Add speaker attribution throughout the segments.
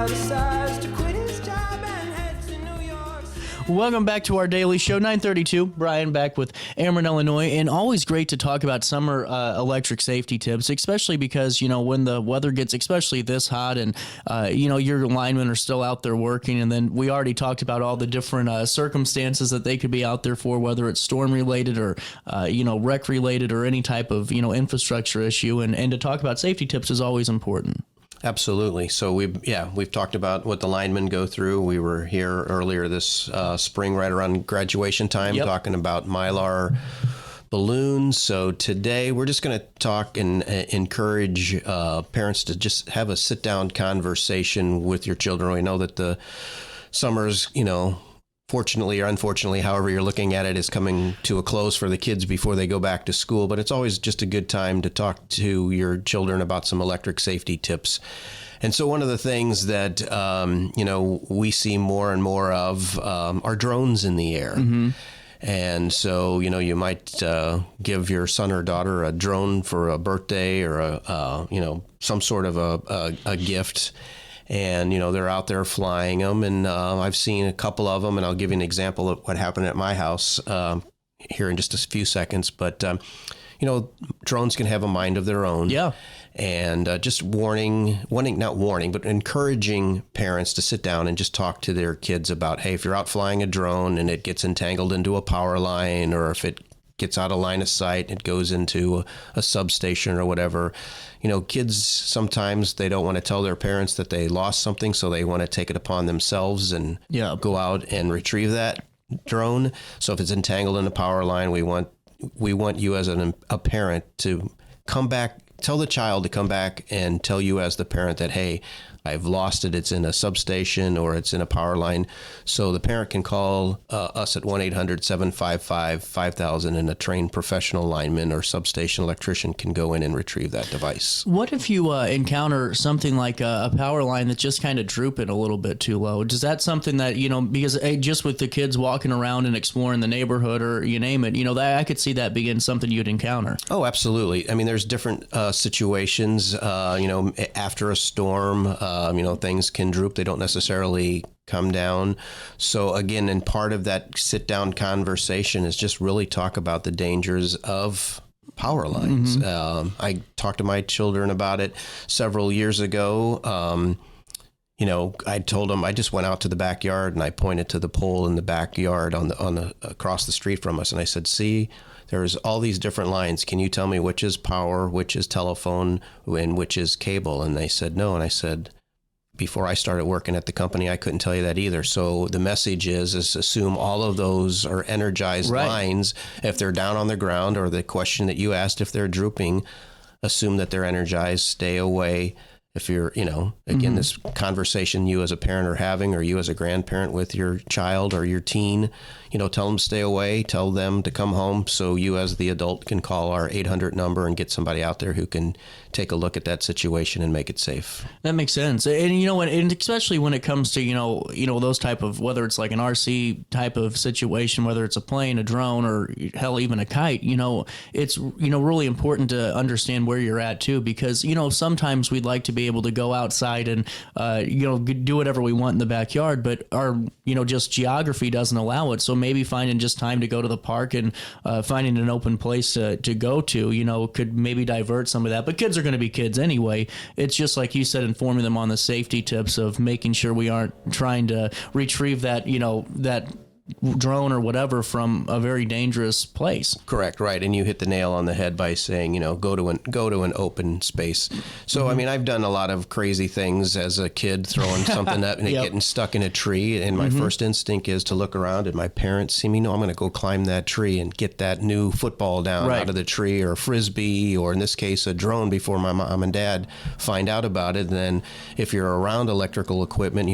Speaker 1: car decides to quit his job and head to New York.
Speaker 2: Welcome back to our daily show, 9:32. Brian back with Ameren, Illinois, and always great to talk about summer electric safety tips, especially because, when the weather gets especially this hot and, your linemen are still out there working. And then we already talked about all the different circumstances that they could be out there for, whether it's storm related or, wreck related or any type of, infrastructure issue. And to talk about safety tips is always important.
Speaker 3: Absolutely. So we've talked about what the linemen go through. We were here earlier this spring, right around graduation time, talking about Mylar balloons. So today we're just going to talk and encourage parents to just have a sit-down conversation with your children. We know that the summers, fortunately or unfortunately, however you're looking at it, is coming to a close for the kids before they go back to school. But it's always just a good time to talk to your children about some electric safety tips. And so one of the things that, we see more and more of are drones in the air. Mm-hmm. And so, you might give your son or daughter a drone for a birthday or some sort of a gift. And, they're out there flying them. And I've seen a couple of them, and I'll give you an example of what happened at my house here in just a few seconds. But, drones can have a mind of their own. Yeah. And just not warning, but encouraging parents to sit down and just talk to their kids about, hey, if you're out flying a drone and it gets entangled into a power line, or if it gets out of line of sight, it goes into a substation or whatever. Kids sometimes they don't want to tell their parents that they lost something, so they want to take it upon themselves and go out and retrieve that drone. So if it's entangled in a power line, we want you as a parent to come back, tell the child to come back and tell you as the parent that, hey, I've lost it. It's in a substation or it's in a power line. So the parent can call us at 1-800-755-5000, and a trained professional lineman or substation electrician can go in and retrieve that device.
Speaker 2: What if you encounter something like a power line that's just kind of drooping a little bit too low? Is that something that, because just with the kids walking around and exploring the neighborhood or you name it, that I could see that being something you'd encounter?
Speaker 3: Oh, absolutely. I mean, there's different situations, after a storm, things can droop. They don't necessarily come down. So again, and part of that sit down conversation is just really talk about the dangers of power lines. Mm-hmm. I talked to my children about it several years ago. I told them, I just went out to the backyard and I pointed to the pole in the backyard on the across the street from us. And I said, see, there's all these different lines. Can you tell me which is power, which is telephone, and which is cable? And they said, no. And I said, before I started working at the company, I couldn't tell you that either. So the message is assume all of those are energized lines. If they're down on the ground, or the question that you asked, if they're drooping, assume that they're energized, stay away. If you're, again, this conversation you as a parent are having, or you as a grandparent with your child or your teen, tell them to stay away, tell them to come home, so you as the adult can call our 800 number and get somebody out there who can take a look at that situation and make it safe.
Speaker 2: That makes sense. And, and especially when it comes to, those type of, whether it's like an RC type of situation, whether it's a plane, a drone, or hell, even a kite, it's, really important to understand where you're at too, because, sometimes we'd like to be able to go outside and, do whatever we want in the backyard, but our, just geography doesn't allow it. So maybe finding just time to go to the park and finding an open place to go to, could maybe divert some of that. But kids are going to be kids anyway. It's just like you said, informing them on the safety tips of making sure we aren't trying to retrieve that, that drone or whatever from a very dangerous place.
Speaker 3: Correct, right. And you hit the nail on the head by saying, go to an open space. So, I mean, I've done a lot of crazy things as a kid, throwing something up and it getting stuck in a tree. And my first instinct is to look around and my parents see me. No, I'm going to go climb that tree and get that new football down out of the tree, or a Frisbee, or in this case, a drone, before my mom and dad find out about it. And then if you're around electrical equipment,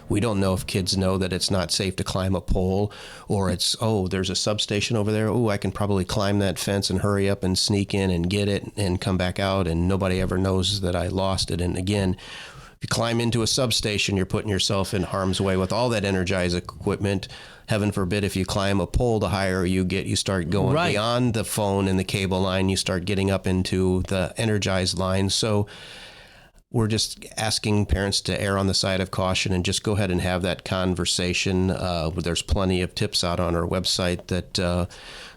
Speaker 3: we don't know if kids know that it's not safe to climb a pole, or it's, there's a substation over there. I can probably climb that fence and hurry up and sneak in and get it and come back out, and nobody ever knows that I lost it. And again, if you climb into a substation, you're putting yourself in harm's way with all that energized equipment. Heaven forbid, if you climb a pole, the higher you get, you start going beyond the phone and the cable line, you start getting up into the energized lines. So we're just asking parents to err on the side of caution and just go ahead and have that conversation. There's plenty of tips out on our website that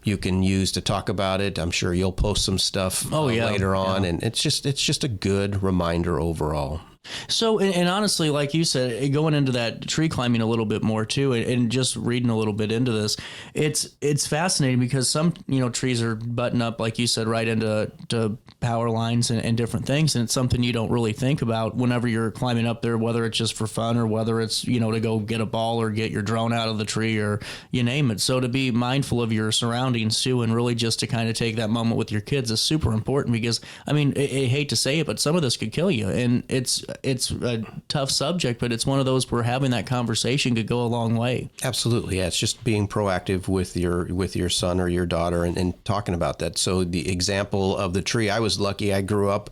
Speaker 3: you can use to talk about it. I'm sure you'll post some stuff later on, and it's just a good reminder overall.
Speaker 2: So, and honestly, like you said, going into that tree climbing a little bit more too, and just reading a little bit into this, it's fascinating because some, trees are butting up, like you said, right into power lines and different things. And it's something you don't really think about whenever you're climbing up there, whether it's just for fun or whether it's, to go get a ball or get your drone out of the tree or you name it. So to be mindful of your surroundings too, and really just to kind of take that moment with your kids is super important because, I hate to say it, but some of this could kill you. And it's a tough subject, but it's one of those where having that conversation could go a long way.
Speaker 3: Absolutely. Yeah. It's just being proactive with your son or your daughter and talking about that. So the example of the tree, I was lucky. I grew up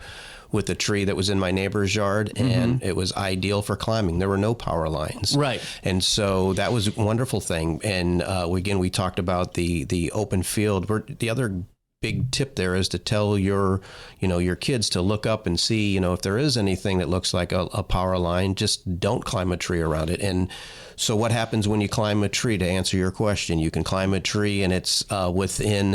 Speaker 3: with a tree that was in my neighbor's yard, and it was ideal for climbing. There were no power lines.
Speaker 2: Right.
Speaker 3: And so that was a wonderful thing. And again, we talked about the open field. The other big tip there is to tell your kids to look up and see, if there is anything that looks like a power line, just don't climb a tree around it. And so what happens when you climb a tree, to answer your question? You can climb a tree and it's within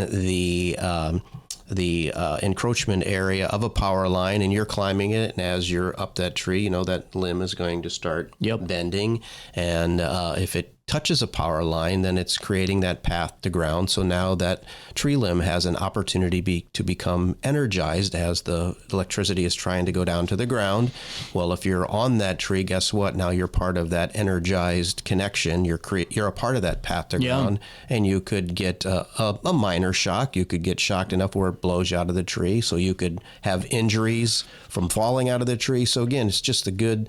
Speaker 3: the encroachment area of a power line, and you're climbing it. And as you're up that tree, that limb is going to start bending. And if it touches a power line, then it's creating that path to ground. So now that tree limb has an opportunity to become energized as the electricity is trying to go down to the ground. Well, if you're on that tree, guess what? Now you're part of that energized connection. You're a part of that path to ground, and you could get a minor shock. You could get shocked enough where it blows you out of the tree. So you could have injuries from falling out of the tree. So again, it's just a good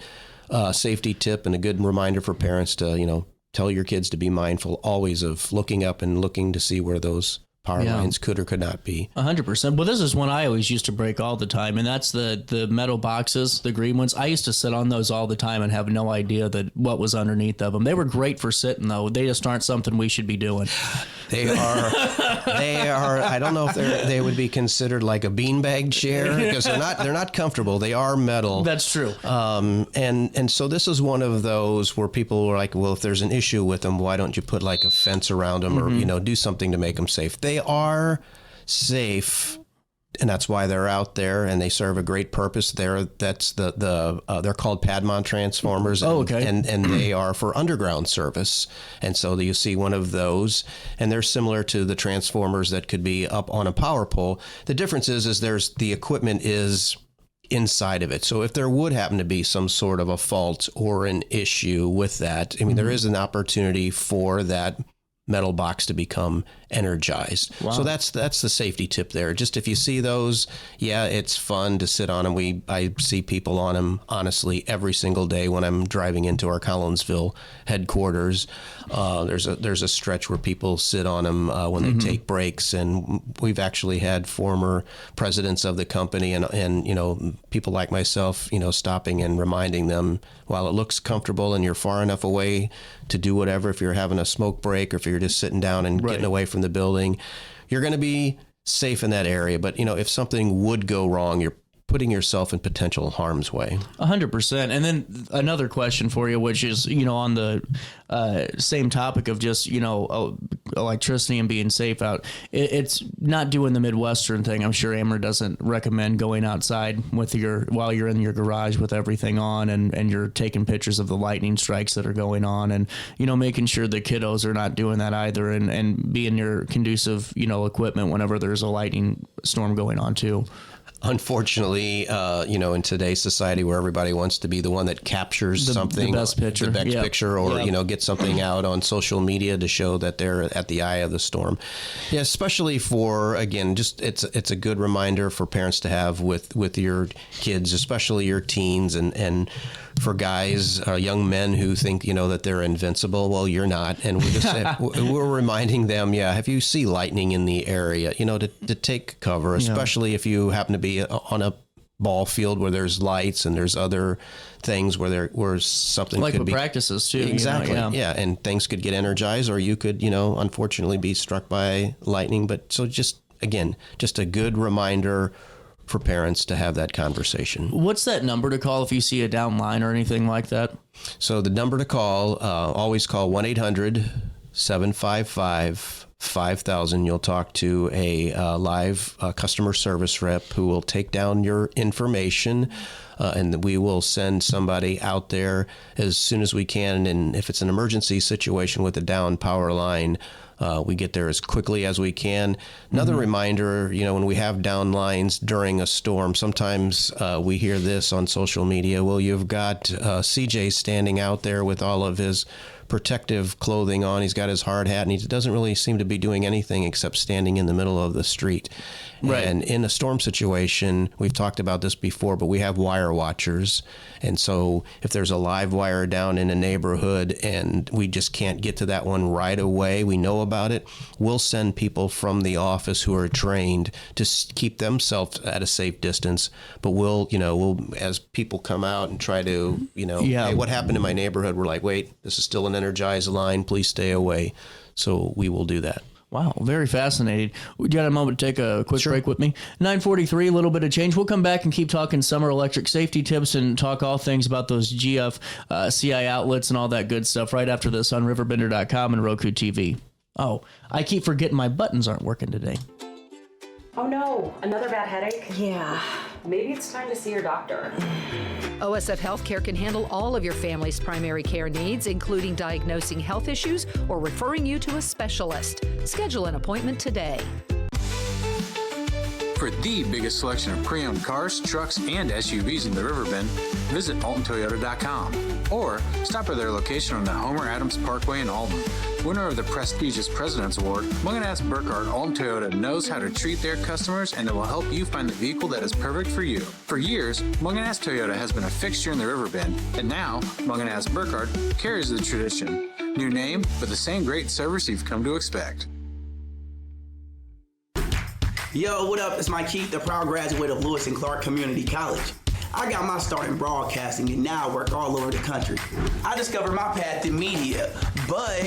Speaker 3: safety tip and a good reminder for parents to, tell your kids to be mindful always of looking up and looking to see where those power lines could or could not be.
Speaker 2: 100%. Well, this is one I always used to break all the time, and that's the metal boxes, the green ones. I used to sit on those all the time and have no idea what was underneath of them. They were great for sitting, though. They just aren't something we should be doing.
Speaker 3: They are. I don't know if they would be considered like a beanbag chair because they're not comfortable. They are metal.
Speaker 2: That's true.
Speaker 3: And so this is one of those where people were like, well, if there's an issue with them, why don't you put like a fence around them or, do something to make them safe? They are safe, and that's why they're out there, and they serve a great purpose. They're called Padmon transformers. And they are for underground service. And so you see one of those, and they're similar to the transformers that could be up on a power pole. The difference is the equipment is inside of it. So if there would happen to be some sort of a fault or an issue with that, there is an opportunity for that metal box to become energized. Wow. So that's the safety tip there. Just if you see those, it's fun to sit on them. I see people on them honestly every single day when I'm driving into our Collinsville headquarters. There's a stretch where people sit on them when they take breaks, and we've actually had former presidents of the company and people like myself, stopping and reminding them, while it looks comfortable and you're far enough away to do whatever, if you're having a smoke break or if you're just sitting down and getting away from the building, you're going to be safe in that area. But, if something would go wrong, you're putting yourself in potential harm's way.
Speaker 2: 100%. And then another question for you, which is, on the same topic of just, electricity and being safe out. It's not doing the Midwestern thing. I'm sure Ameren doesn't recommend going outside while you're in your garage with everything on and you're taking pictures of the lightning strikes that are going on and, making sure the kiddos are not doing that either and being your conducive, equipment whenever there's a lightning storm going on too.
Speaker 3: Unfortunately, in today's society where everybody wants to be the one that captures something,
Speaker 2: the best picture,
Speaker 3: or, get something out on social media to show that they're at the eye of the storm. Yeah, especially for, again, just it's a good reminder for parents to have with your kids, especially your teens and for guys, young men who think, that they're invincible. Well, you're not. And we're reminding them, if you see lightning in the area, to take cover, especially if you happen to be on a ball field where there's lights and there's other things where something
Speaker 2: like
Speaker 3: could
Speaker 2: with
Speaker 3: be
Speaker 2: practices too.
Speaker 3: Exactly. And things could get energized, or you could, unfortunately be struck by lightning. But so just a good reminder for parents to have that conversation.
Speaker 2: What's that number to call if you see a down line or anything like that?
Speaker 3: So the number to call, always call 1-800-755-5000. You'll talk to a live customer service rep who will take down your information, and we will send somebody out there as soon as we can. And if it's an emergency situation with a down power line, we get there as quickly as we can. Another reminder, when we have down lines during a storm, sometimes we hear this on social media. Well, you've got CJ standing out there with all of his protective clothing on. He's got his hard hat, and he doesn't really seem to be doing anything except standing in the middle of the street. Right. And in a storm situation, we've talked about this before, but we have wire watchers. And so if there's a live wire down in a neighborhood and we just can't get to that one right away, we know about it, we'll send people from the office who are trained to keep themselves at a safe distance. But we'll as people come out and try to, hey, what happened in my neighborhood? We're like, wait, this is still an energized line. Please stay away. So we will do that.
Speaker 2: Wow, very fascinating. We got a moment to take a quick break with me. 9:43, a little bit of change. We'll come back and keep talking summer electric safety tips and talk all things about those GFCI outlets and all that good stuff right after this on RiverBender.com and Roku TV. Oh, I keep forgetting my buttons aren't working today.
Speaker 4: Oh no, another bad headache?
Speaker 5: Yeah.
Speaker 4: Maybe it's time to see your doctor.
Speaker 5: OSF Healthcare can handle all of your family's primary care needs, including diagnosing health issues or referring you to a specialist. Schedule an appointment today.
Speaker 6: For the biggest selection of pre-owned cars, trucks, and SUVs in the Riverbend, visit AltonToyota.com or stop by their location on the Homer Adams Parkway in Alton. Winner of the prestigious President's Award, Munganast Burkhardt Alton Toyota knows how to treat their customers, and it will help you find the vehicle that is perfect for you. For years, Munganast Toyota has been a fixture in the Riverbend, and now Munganast Burkhardt carries the tradition. New name, but the same great service you've come to expect.
Speaker 7: Yo, what up? It's Mike Keith, the proud graduate of Lewis and Clark Community College. I got my start in broadcasting and now I work all over the country. I discovered my path in media, but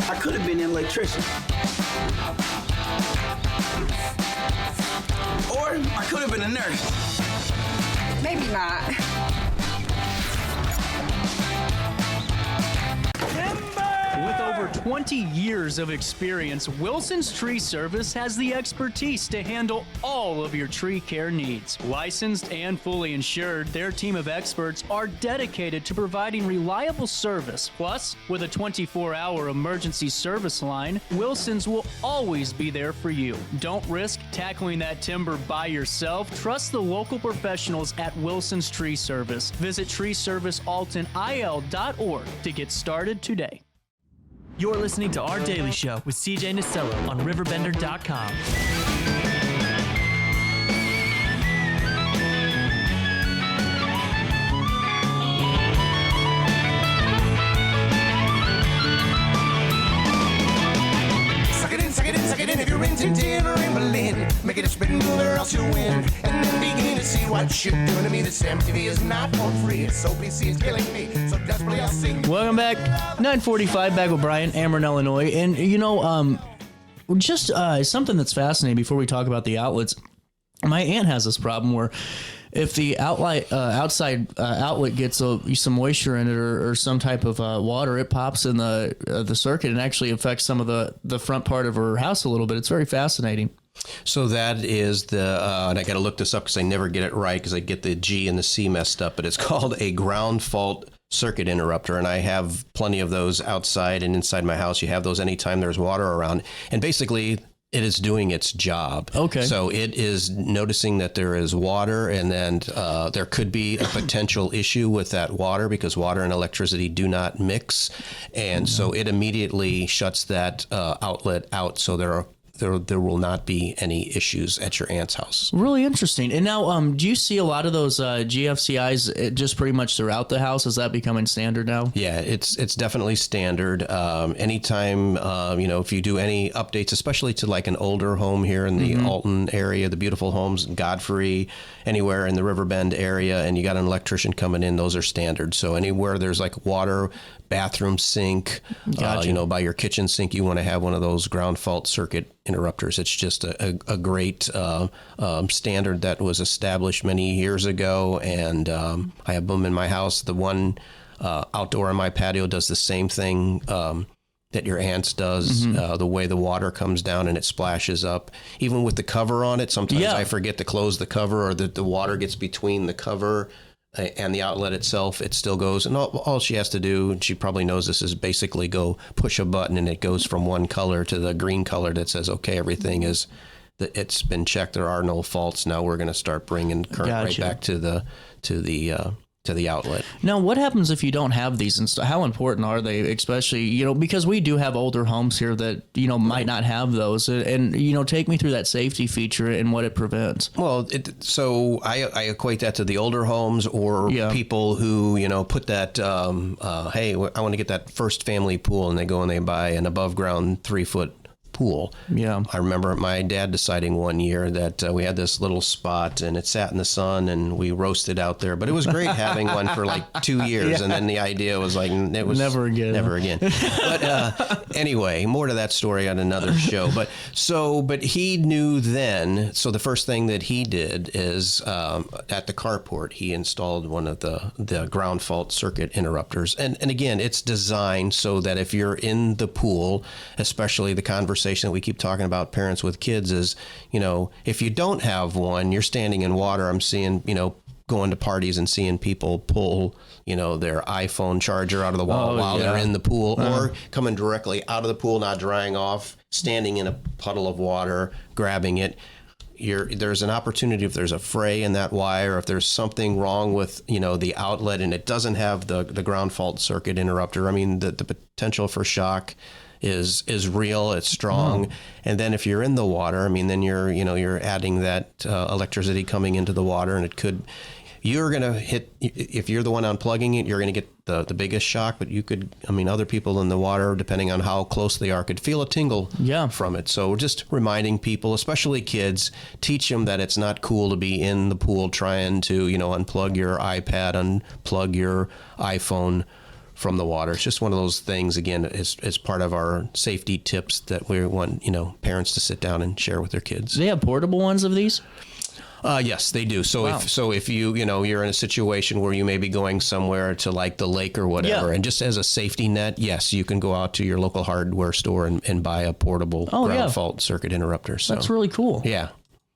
Speaker 7: I could have been an electrician. Or I could have been a nurse.
Speaker 8: Maybe not.
Speaker 2: With over 20 years of experience, Wilson's Tree Service has the expertise to handle all of your tree care needs. Licensed and fully insured, their team of experts are dedicated to providing reliable service. Plus, with a 24-hour emergency service line, Wilson's will always be there for you. Don't risk tackling that timber by yourself. Trust the local professionals at Wilson's Tree Service. Visit treeservicealtonil.org to get started today.
Speaker 9: You're listening to Our Daily Show with CJ Nasello on RiverBender.com.
Speaker 1: Suck it in, suck it in, suck it in. If you're in Tintin or in Berlin, make it a spin move or else you'll win. And then begin to see what you're doing to me. This MTV is not for free. It's OPC is killing me. So desperately I'll sing.
Speaker 2: Welcome back. 9:45, back with Brian, Ameren, Illinois. And, just something that's fascinating before we talk about the outlets. My aunt has this problem where if the outside outlet gets some moisture in it or some type of water, it pops in the circuit and actually affects some of the front part of her house a little bit. It's very fascinating.
Speaker 3: So that is and I got to look this up because I never get it right because I get the G and the C messed up, but it's called a ground fault circuit interrupter, and I have plenty of those outside and inside my house. You have those anytime there's water around, and basically it is doing its job. Okay. So it is noticing that there is water, and then there could be a potential issue with that water because water and electricity do not mix, and so it immediately shuts that outlet out. So there will not be any issues at your aunt's house.
Speaker 2: Really interesting. And now, do you see a lot of those GFCIs just pretty much throughout the house? Is that becoming standard now?
Speaker 3: Yeah, it's definitely standard. Anytime, if you do any updates, especially to like an older home here in the Alton area, the beautiful homes, Godfrey, anywhere in the Riverbend area, and you got an electrician coming in, those are standard. So anywhere there's like water bathroom sink,
Speaker 2: Gotcha.
Speaker 3: by your kitchen sink, you want to have one of those ground fault circuit interrupters. It's just a great standard that was established many years ago, and I have them in my house. The one outdoor on my patio does the same thing that your aunts does, the way the water comes down and it splashes up. Even with the cover on it, sometimes I forget to close the cover, or that the water gets between the cover and the outlet itself. It still goes. And all she has to do, and she probably knows this, is basically go push a button and it goes from one color to the green color that says, okay, everything is, it's been checked. There are no faults. Now we're going to start bringing current right back to the outlet.
Speaker 2: Now, what happens if you don't have these, and how important are they, especially, because we do have older homes here that, might not have those, and, take me through that safety feature and what it prevents.
Speaker 3: Well, so I equate that to the older homes, or people who, put that, hey, I want to get that first family pool, and they go and they buy an above ground 3-foot pool.
Speaker 2: Yeah.
Speaker 3: I remember my dad deciding one year that we had this little spot and it sat in the sun and we roasted out there, but it was great having one for like 2 years. And then the idea was like, it was
Speaker 2: never again.
Speaker 3: But anyway, more to that story on another show. But he knew then. So the first thing that he did is at the carport, he installed one of the ground fault circuit interrupters. And again, it's designed so that if you're in the pool, especially the conversation that we keep talking about, parents with kids, is, if you don't have one, you're standing in water. I'm seeing, going to parties and seeing people pull, their iPhone charger out of the wall while they're in the pool, or coming directly out of the pool, not drying off, standing in a puddle of water, grabbing it. There's an opportunity, if there's a fray in that wire, if there's something wrong with, the outlet and it doesn't have the ground fault circuit interrupter. I mean, the potential for shock is real. It's strong. And then if you're in the water, I mean, then you're adding that electricity coming into the water, and you're going to hit, if you're the one unplugging it, you're going to get the biggest shock, but other people in the water, depending on how close they are, could feel a tingle from it. So we're just reminding people, especially kids, teach them that it's not cool to be in the pool trying to, unplug your iPad, unplug your iPhone from the water. It's just one of those things, again, as part of our safety tips that we want, parents to sit down and share with their kids.
Speaker 2: Do they have portable ones of these?
Speaker 3: Yes, they do. So if you're in a situation where you may be going somewhere to like the lake or whatever, and just as a safety net, yes, you can go out to your local hardware store and buy a portable ground fault circuit interrupter. So
Speaker 2: that's really cool.
Speaker 3: Yeah.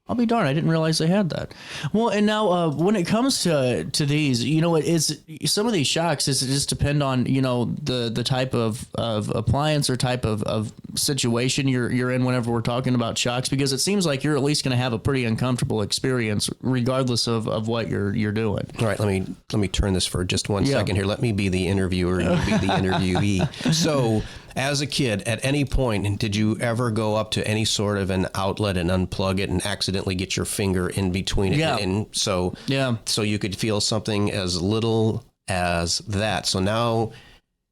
Speaker 2: I'll be darned, I didn't realize they had that. Well, and now when it comes to these, is some of thes shocks, does it just depend on, the type of appliance or type of situation you're in whenever we're talking about shocks? Because it seems like you're at least going to have a pretty uncomfortable experience regardless of what you're doing.
Speaker 3: All right, let me turn this for just one second here. Let me be the interviewer and you be the interviewee. So, as a kid, at any point, did you ever go up to any sort of an outlet and unplug it and accidentally get your finger in between it?
Speaker 2: Yeah.
Speaker 3: And so you could feel something as little as that. So now,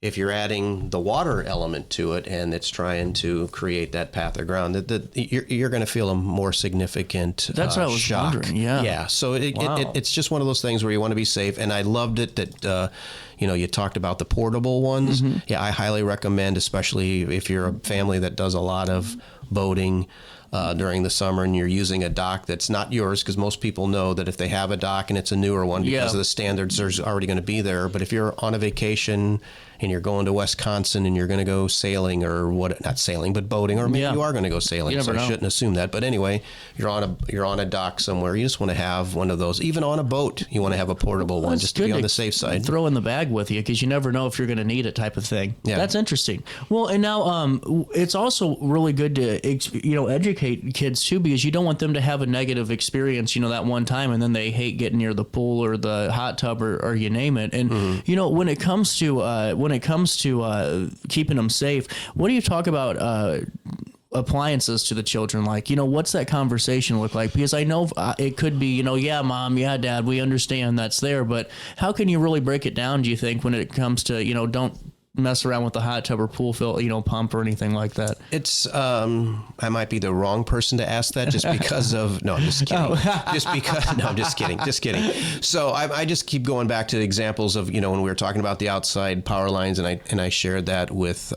Speaker 3: if you're adding the water element to it and it's trying to create that path of ground, you're going to feel a more significant
Speaker 2: That's what I was
Speaker 3: shock.
Speaker 2: wondering. Yeah.
Speaker 3: Yeah. So it's just one of those things where you want to be safe. And I loved it that, you talked about the portable ones. Mm-hmm. Yeah, I highly recommend, especially if you're a family that does a lot of boating during the summer and you're using a dock that's not yours, because most people know that if they have a dock and it's a newer one, because of the standards, there's already going to be there. But if you're on a vacation and you're going to Wisconsin and you're going to go sailing or not sailing, but boating, or maybe you are going to go sailing. So I shouldn't assume that. But anyway, you're on a dock somewhere. You just want to have one of those. Even on a boat, you want to have a portable one just to be on the safe side.
Speaker 2: Throw in the bag with you, because you never know if you're going to need it, type of thing.
Speaker 3: Yeah.
Speaker 2: That's interesting. Well, and now it's also really good to educate kids too, because you don't want them to have a negative experience, that one time, and then they hate getting near the pool or the hot tub or you name it. And when it comes to keeping them safe, what do you talk about appliances to the children? Like, what's that conversation look like? Because I know it could be, yeah, mom, yeah, dad, we understand that's there, but how can you really break it down, do you think, when it comes to, don't mess around with the hot tub or pool pump or anything like that?
Speaker 3: It's I might be the wrong person to ask that just because of no, I'm just kidding. I'm just kidding. So I just keep going back to examples of when we were talking about the outside power lines, and I shared that with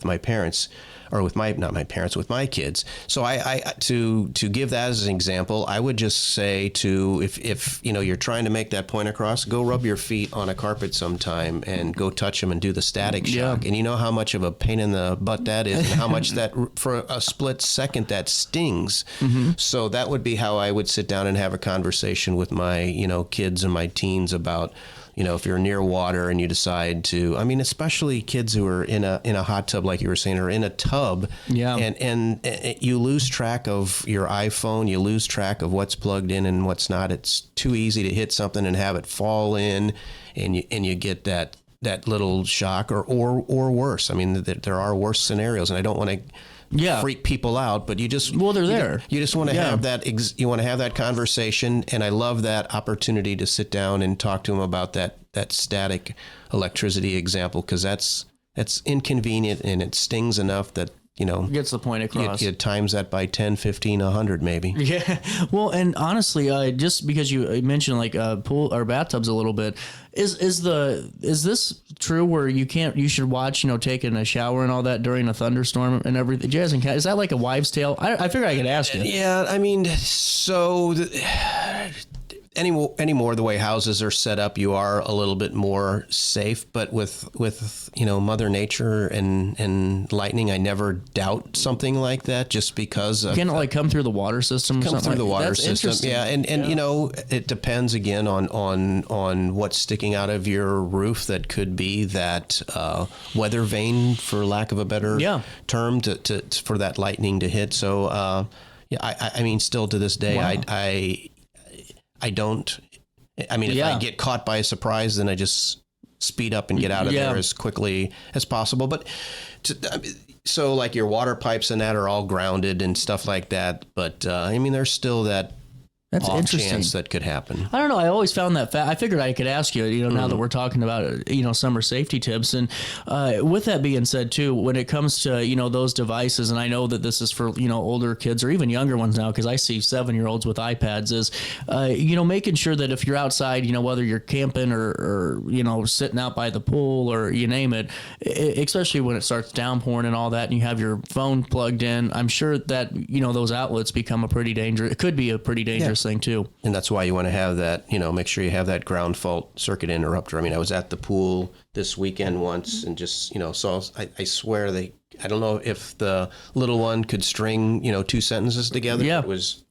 Speaker 3: my parents. Or with with my kids. So I to give that as an example, I would just say if you're trying to make that point across, go rub your feet on a carpet sometime and go touch them and do the static shock. And you know how much of a pain in the butt that is, and how much that for a split second that stings. Mm-hmm. So that would be how I would sit down and have a conversation with my kids and my teens about. If you're near water and you decide to, especially kids who are in a hot tub, like you were saying, or in a tub, and you lose track of your iPhone, you lose track of what's plugged in and what's not. It's too easy to hit something and have it fall in, and you get that little shock or worse. There are worse scenarios, and I don't want to. Freak people out, but you just
Speaker 2: they're there.
Speaker 3: You just want to have that. You want to have that conversation, and I love that opportunity to sit down and talk to them about that static electricity example, because that's inconvenient and it stings enough that
Speaker 2: gets the point across.
Speaker 3: You times that by 10, 15, 100 maybe.
Speaker 2: Yeah. Well, and honestly, just because you mentioned like pool or bathtubs a little bit, is this true where you should watch taking a shower and all that during a thunderstorm and everything? Jazz and Cat, is that like a wives' tale? I figured I could ask you.
Speaker 3: Yeah, any more the way houses are set up, you are a little bit more safe. But with Mother Nature and lightning, I never doubt something like that just because.
Speaker 2: Can it like come through the water system?
Speaker 3: Come through the water
Speaker 2: That's
Speaker 3: system, yeah. And it depends again on what's sticking out of your roof. That could be that weather vane, for lack of a better term, to for that lightning to hit. So still to this day, wow. I don't. If I get caught by a surprise, then I just speed up and get out of there as quickly as possible. But so like your water pipes and that are all grounded and stuff like that. But there's still that.
Speaker 2: That's interesting.
Speaker 3: Chance that could happen.
Speaker 2: I don't know. I always found that I figured I could ask you, now that we're talking about, summer safety tips. And with that being said, too, when it comes to, those devices, and I know that this is for, older kids or even younger ones now, because I see 7-year-olds with iPads, is, making sure that if you're outside, whether you're camping or sitting out by the pool or you name it, especially when it starts downpouring and all that, and you have your phone plugged in, I'm sure that, those outlets become it could be a pretty dangerous thing too.
Speaker 3: And that's why you want to have that, make sure you have that ground fault circuit interrupter. I was at the pool this weekend once and just, saw, I swear I don't know if the little one could string, 2 sentences together.
Speaker 2: Yeah.
Speaker 3: It was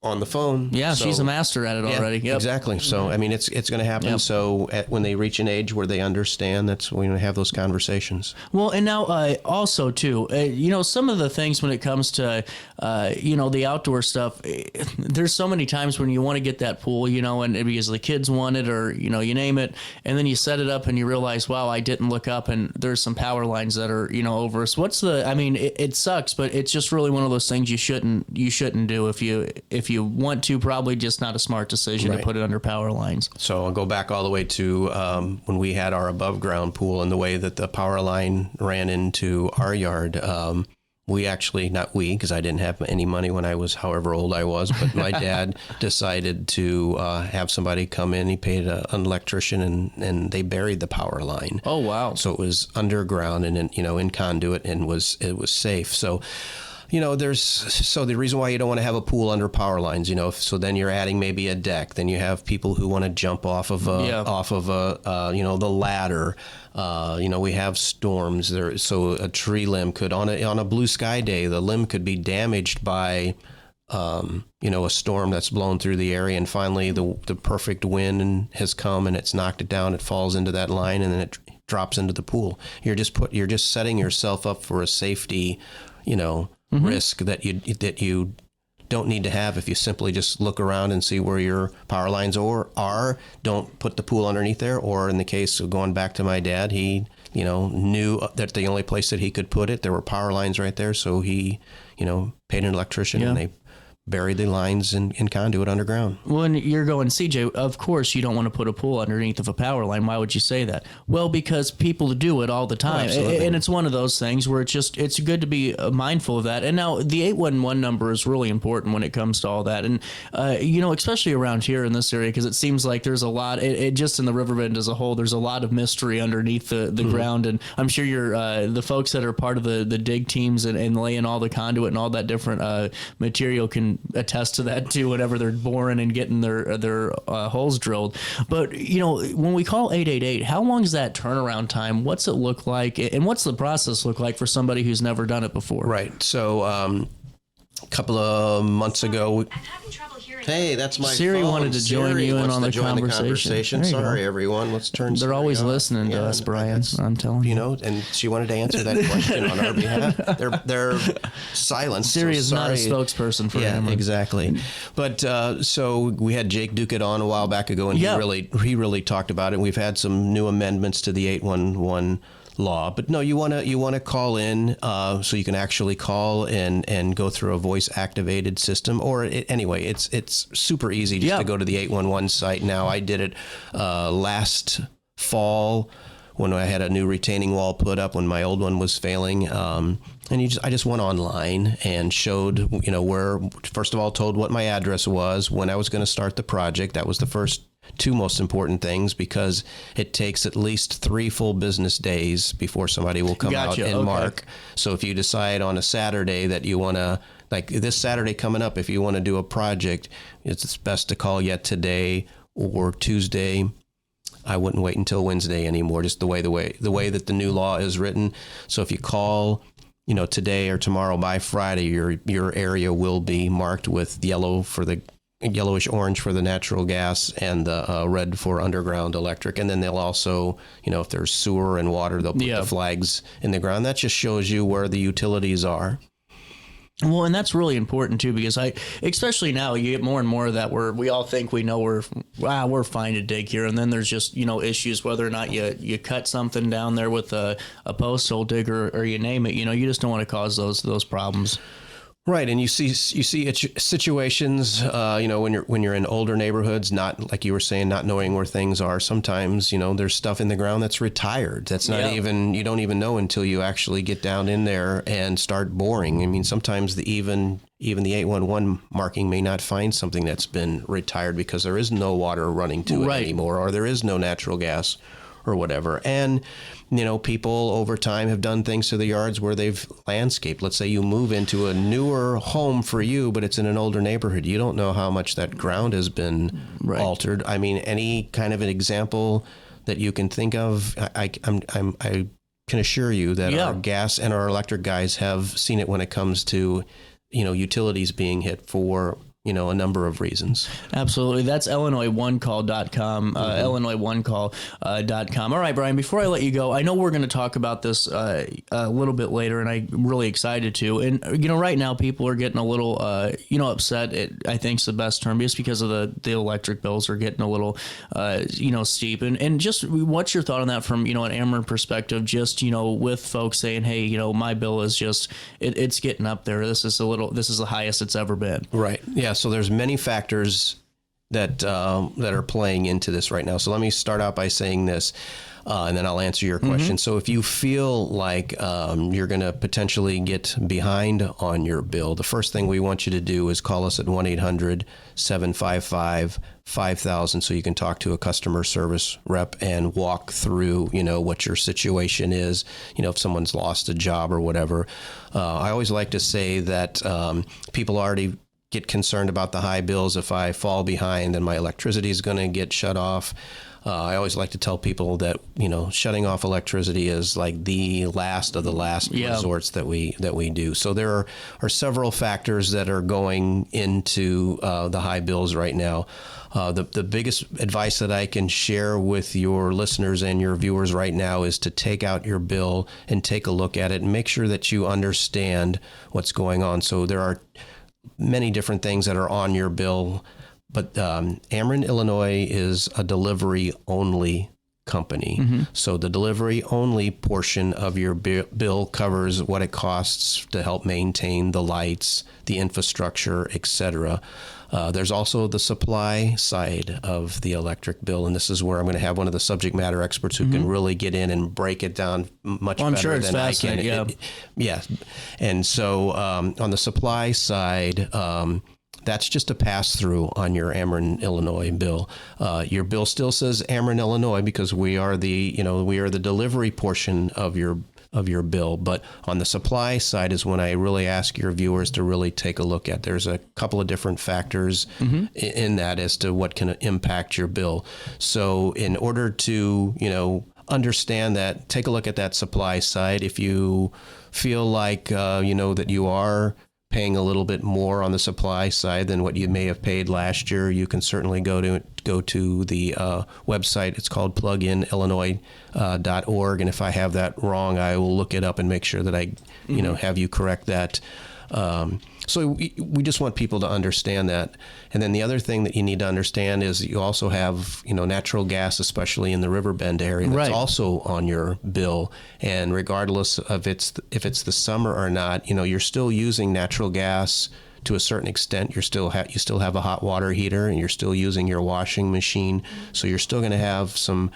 Speaker 3: on the phone.
Speaker 2: Yeah, so, she's a master at it already. Yep.
Speaker 3: Exactly. So, it's going to happen. Yep. So when they reach an age where they understand, that's when we have those conversations.
Speaker 2: Well, and now also, too, some of the things when it comes to, the outdoor stuff, there's so many times when you want to get that pool, and because the kids want it or, you name it, and then you set it up and you realize, wow, I didn't look up and there's some power lines that are, over us. It sucks, but it's just really one of those things you shouldn't do if you want to, probably just not a smart decision to put it under power lines.
Speaker 3: So I'll go back all the way to when we had our above ground pool and the way that the power line ran into our yard. We actually, not we, because I didn't have any money when I was however old I was, but my dad decided to have somebody come in. He paid an electrician and they buried the power line.
Speaker 2: Oh, wow.
Speaker 3: So it was underground and in conduit and it was safe. So the reason why you don't want to have a pool under power lines, so then you're adding maybe a deck. Then you have people who want to jump off of the ladder. We have storms there. So a tree limb could, on a blue sky day, the limb could be damaged by, a storm that's blown through the area. And finally the perfect wind has come and it's knocked it down. It falls into that line and then it drops into the pool. You're just setting yourself up for a safety, risk that you don't need to have if you simply just look around and see where your power lines are. Don't put the pool underneath there. Or in the case of going back to my dad, he knew that the only place that he could put it, there were power lines right there. So he paid an electrician and they bury the lines in conduit underground.
Speaker 2: When you're going, CJ, of course you don't want to put a pool underneath of a power line. Why would you say that? Well, because people do it all the time. And it's one of those things where it's good to be mindful of that. And now the 811 number is really important when it comes to all that. And, especially around here in this area, because it seems like there's a lot, just in the Riverbend as a whole, there's a lot of mystery underneath the ground. And I'm sure the folks that are part of the dig teams and laying all the conduit and all that different material can attest to that too, whenever they're boring and getting their holes drilled. But when we call 888, how long is that turnaround time? What's it look like, and what's the process look like for somebody who's never done it before?
Speaker 3: Right. So a couple of months ago, hey, that's my
Speaker 2: Siri
Speaker 3: phone.
Speaker 2: wanted to join you in on the conversation.
Speaker 3: Sorry, everyone. Let's turn.
Speaker 2: They're always listening to us, Brian. I'm telling you.
Speaker 3: And she wanted to answer that question on our behalf. They're silent.
Speaker 2: Siri is not a spokesperson for Ameren.
Speaker 3: Yeah, exactly. But so we had Jake Duke on a while back ago, and he really talked about it. We've had some new amendments to the 811 law, but no, you want to call in so you can actually call and go through a voice activated system. Or anyway, it's super easy just to go to the 811 site now. I did it last fall when I had a new retaining wall put up when my old one was failing. And I just went online and showed, where, first of all, told what my address was, when I was going to start the project. That was the first two most important things, because it takes at least 3 full business days before somebody will come out and mark. So if you decide on a Saturday that you want to, like this Saturday coming up, if you want to do a project, it's best to call yet today or Tuesday. I wouldn't wait until Wednesday anymore, just the way that the new law is written. So if you call, today or tomorrow, by Friday, your area will be marked with yellowish orange for the natural gas and the red for underground electric. And then they'll also, if there's sewer and water, they'll put the flags in the ground. That just shows you where the utilities are.
Speaker 2: Well, and that's really important too, because especially now, you get more and more of that where we all think we know we're fine to dig here, and then there's just issues whether or not you cut something down there with a post hole digger or you name it. You just don't want to cause those problems.
Speaker 3: Right, and you see situations, when you're in older neighborhoods, not like you were saying, not knowing where things are. Sometimes, there's stuff in the ground that's retired. That's not even, you don't even know until you actually get down in there and start boring. I mean, sometimes even the 811 marking may not find something that's been retired because there is no water running to it anymore, or there is no natural gas or whatever. And people over time have done things to the yards where they've landscaped. Let's say you move into a newer home for you, but it's in an older neighborhood. You don't know how much that ground has been altered. I mean, any kind of an example that you can think of, I can assure you that our gas and our electric guys have seen it when it comes to, utilities being hit for a number of reasons.
Speaker 2: Absolutely. That's IllinoisOneCall.com, IllinoisOneCall.com. All right, Brian, before I let you go, I know we're going to talk about this a little bit later, and I'm really excited to. And, right now people are getting a little, upset, I think is the best term, just because of the electric bills are getting a little, steep. And just what's your thought on that from, an Ameren perspective, just, with folks saying, hey, my bill is just, it's getting up there. This is the highest it's ever been.
Speaker 3: Right. Yeah. So there's many factors that are playing into this right now. So let me start out by saying this, and then I'll answer your question. So if you feel like you're going to potentially get behind on your bill, the first thing we want you to do is call us at 1-800-755-5000 so you can talk to a customer service rep and walk through, what your situation is, if someone's lost a job or whatever. I always like to say that people already get concerned about the high bills. If I fall behind, then my electricity is going to get shut off. I always like to tell people that, shutting off electricity is like the last of the last resorts that we do. So there are several factors that are going into the high bills right now. The biggest advice that I can share with your listeners and your viewers right now is to take out your bill and take a look at it and make sure that you understand what's going on. So there are many different things that are on your bill, but Ameren, Illinois is a delivery-only company. So the delivery only portion of your bill covers what it costs to help maintain the lights, the infrastructure, etc. There's also the supply side of the electric bill, and this is where I'm going to have one of the subject matter experts who can really get in and break it down much better
Speaker 2: sure it's
Speaker 3: than I can.
Speaker 2: Yeah.
Speaker 3: And so on the supply side, that's just a pass-through on your Ameren, Illinois bill. Your bill still says Ameren, Illinois, because we are the delivery portion of your bill. But on the supply side is when I really ask your viewers to really take a look at. There's a couple of different factors in that as to what can impact your bill. So in order to, understand that, take a look at that supply side. If you feel like, that you are paying a little bit more on the supply side than what you may have paid last year, you can certainly go to the website. It's called pluginillinois.org. And if I have that wrong, I will look it up and make sure that I, have you correct that. So we just want people to understand that. And then the other thing that you need to understand is you also have, natural gas, especially in the Riverbend area, that's also on your bill. And regardless of if it's the summer or not, you're still using natural gas to a certain extent. You still have a hot water heater, and you're still using your washing machine. So you're still going to have some,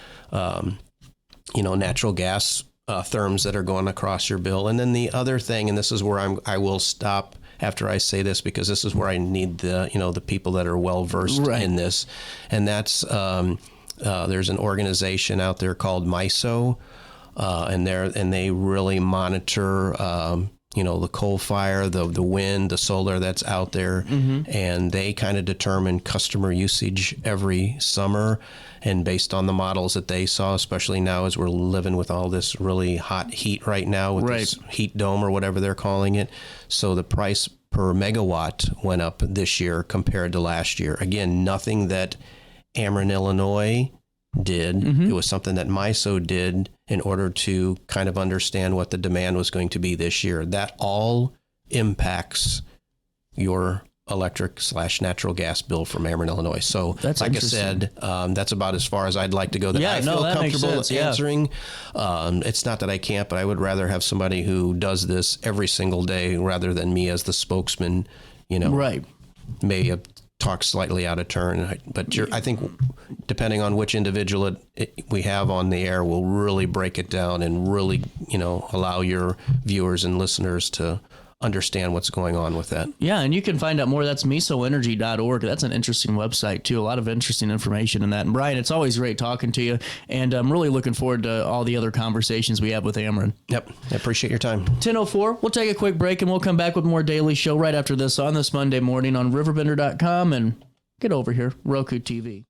Speaker 3: natural gas therms that are going across your bill. And then the other thing, and this is where I will stop after I say this, because this is where I need the people that are well versed in this, and that's there's an organization out there called MISO, and they really monitor the coal fire, the wind, the solar that's out there, and they kind of determine customer usage every summer. And based on the models that they saw, especially now as we're living with all this really hot heat right now with this heat dome or whatever they're calling it, so the price per megawatt went up this year compared to last year. Again, nothing that Ameren, Illinois did. It was something that MISO did in order to kind of understand what the demand was going to be this year. That all impacts your electric/natural gas bill from Ameren, Illinois. So
Speaker 2: that's
Speaker 3: like I said, that's about as far as I'd like to go that I feel comfortable answering. It's not that I can't, but I would rather have somebody who does this every single day rather than me as the spokesman, may have talked slightly out of turn. But I think depending on which individual we have on the air, will really break it down and really, allow your viewers and listeners to understand what's going on with that.
Speaker 2: Yeah, and you can find out more. That's misoenergy.org. That's an interesting website, too. A lot of interesting information in that. And, Brian, it's always great talking to you, and I'm really looking forward to all the other conversations we have with Ameren.
Speaker 3: Yep, I appreciate your time.
Speaker 2: 10:04. We'll take a quick break, and we'll come back with more Daily Show right after this on this Monday morning on RiverBender.com, and get over here, Roku TV.